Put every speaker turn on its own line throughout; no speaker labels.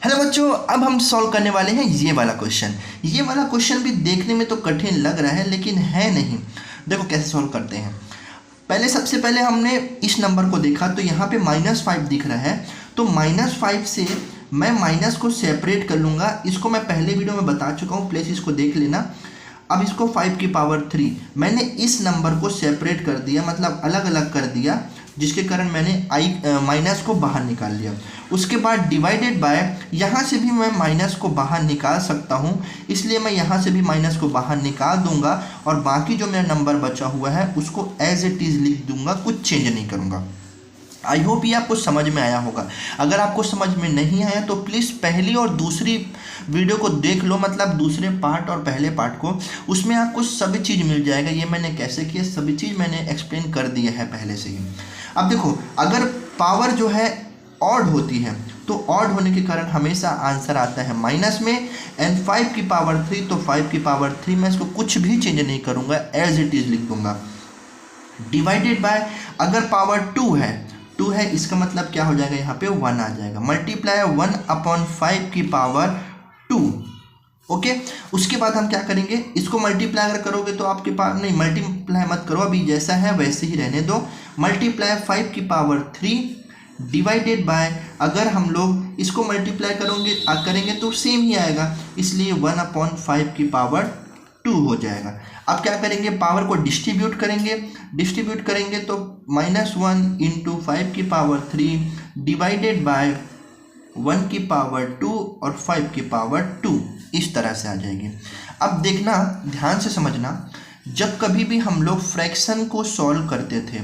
Hello बच्चों, अब हम सॉल्व करने वाले हैं ये वाला क्वेश्चन। ये वाला क्वेश्चन भी देखने में तो कठिन लग रहा है लेकिन है नहीं। देखो कैसे सॉल्व करते हैं। सबसे पहले हमने इस नंबर को देखा तो यहाँ पे -5 दिख रहा है, तो -5 से मैं माइनस को सेपरेट कर लूँगा। इसको मैं पहले वीडियो में बता चुका हूँ, प्लीज़ इसको देख लेना। अब इसको 5 की पावर 3 मैंने इस नंबर को सेपरेट कर दिया, मतलब अलग अलग कर दिया, जिसके कारण मैंने माइनस को बाहर निकाल लिया। उसके बाद डिवाइडेड बाय, यहाँ से भी मैं माइनस को बाहर निकाल सकता हूँ, इसलिए मैं यहाँ से भी माइनस को बाहर निकाल दूंगा और बाकी जो मेरा नंबर बचा हुआ है उसको एज इट इज़ लिख दूंगा, कुछ चेंज नहीं करूँगा। आई होप ये आपको समझ में आया होगा। अगर आपको समझ में नहीं आया तो प्लीज़ पहली और दूसरी वीडियो को देख लो, मतलब दूसरे पार्ट और पहले पार्ट को, उसमें आपको सभी चीज़ मिल जाएगा। ये मैंने कैसे किया सभी चीज़ मैंने एक्सप्लेन कर दिया है पहले से ही। अब देखो, अगर पावर जो है ऑड होती है तो ऑड होने के कारण हमेशा आंसर आता है माइनस में, एंड 5 की पावर 3 तो 5 की पावर 3 मैं इसको कुछ भी चेंज नहीं करूँगा, एज इट इज़ लिख दूंगा। डिवाइडेड बाय, अगर पावर 2 है इसका मतलब क्या हो जाएगा, यहाँ पे 1 आ जाएगा। मल्टीप्लाई 1/5 की पावर 2। ओके, उसके बाद हम क्या करेंगे, इसको मल्टीप्लाई अगर करोगे तो आपके पास नहीं, मल्टीप्लाई मत करो, अभी जैसा है वैसे ही रहने दो। मल्टीप्लाई 5 की पावर 3 डिवाइडेड बाय, अगर हम लोग इसको मल्टीप्लाई करेंगे तो सेम ही आएगा, इसलिए 1/5 की पावर 2 हो जाएगा। अब क्या करेंगे, पावर को डिस्ट्रीब्यूट करेंगे तो -1 × 5 की पावर 3 डिवाइडेड बाय 1 की पावर 2 और 5 की पावर 2, इस तरह से आ जाएगी। अब देखना, ध्यान से समझना, जब कभी भी हम लोग फ्रैक्शन को सॉल्व करते थे,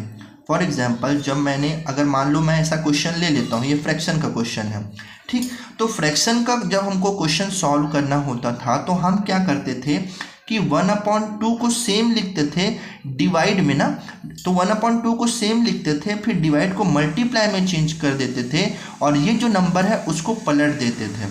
फॉर एग्जांपल जब मैंने, अगर मान लो मैं ऐसा क्वेश्चन ले लेता हूँ, ये फ्रैक्शन का क्वेश्चन है, ठीक, तो फ्रैक्शन का जब हमको क्वेश्चन सॉल्व करना होता था तो हम क्या करते थे कि 1/2 को सेम लिखते थे डिवाइड में ना, तो 1/2 को सेम लिखते थे, फिर डिवाइड को मल्टीप्लाई में चेंज कर देते थे और ये जो नंबर है उसको पलट देते थे।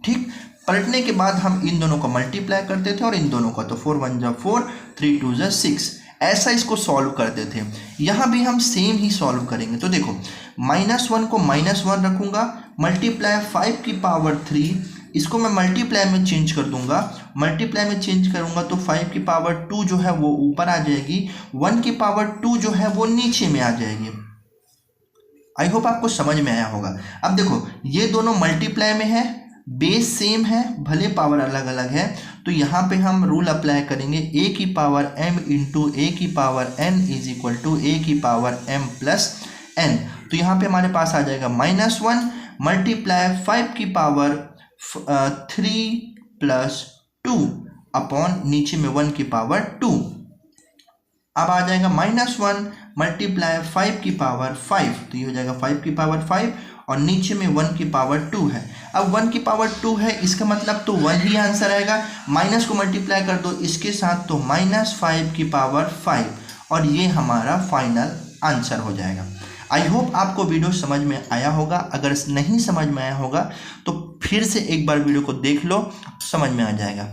ठीक, पलटने के बाद हम इन दोनों को मल्टीप्लाई करते थे और इन दोनों का, तो 4 × 1 = 4, 3 × 2 = 6, ऐसा इसको सॉल्व करते थे। यहाँ भी हम सेम ही सॉल्व करेंगे। तो देखो, -1 को -1 रखूँगा, मल्टीप्लाई 5 की पावर 3, इसको मैं मल्टीप्लाई में चेंज कर दूंगा, तो 5 की पावर 2 जो है वो ऊपर आ जाएगी, 1 की पावर 2 जो है वो नीचे में आ जाएगी। आई होप आपको समझ में आया होगा। अब देखो, ये दोनों मल्टीप्लाई में है, बेस सेम है, भले पावर अलग अलग है, तो यहाँ पे हम रूल अप्लाई करेंगे, a की पावर m × a की पावर n = a की पावर m + n। तो यहाँ पे हमारे पास आ जाएगा -1 मल्टीप्लाई 5 की पावर 3 + 2 अपॉन नीचे में 1 की पावर 2। अब आ जाएगा -1 मल्टीप्लाई 5 की पावर 5, तो ये हो जाएगा 5 की पावर 5 और नीचे में 1 की पावर 2 है। अब 1 की पावर 2 है, इसका मतलब तो 1 ही आंसर आएगा। माइनस को मल्टीप्लाई कर दो इसके साथ, तो -5 की पावर 5, और ये हमारा फाइनल आंसर हो जाएगा। आई होप आपको वीडियो समझ में आया होगा। अगर नहीं समझ में आया होगा तो फिर से एक बार वीडियो को देख लो, समझ में आ जाएगा।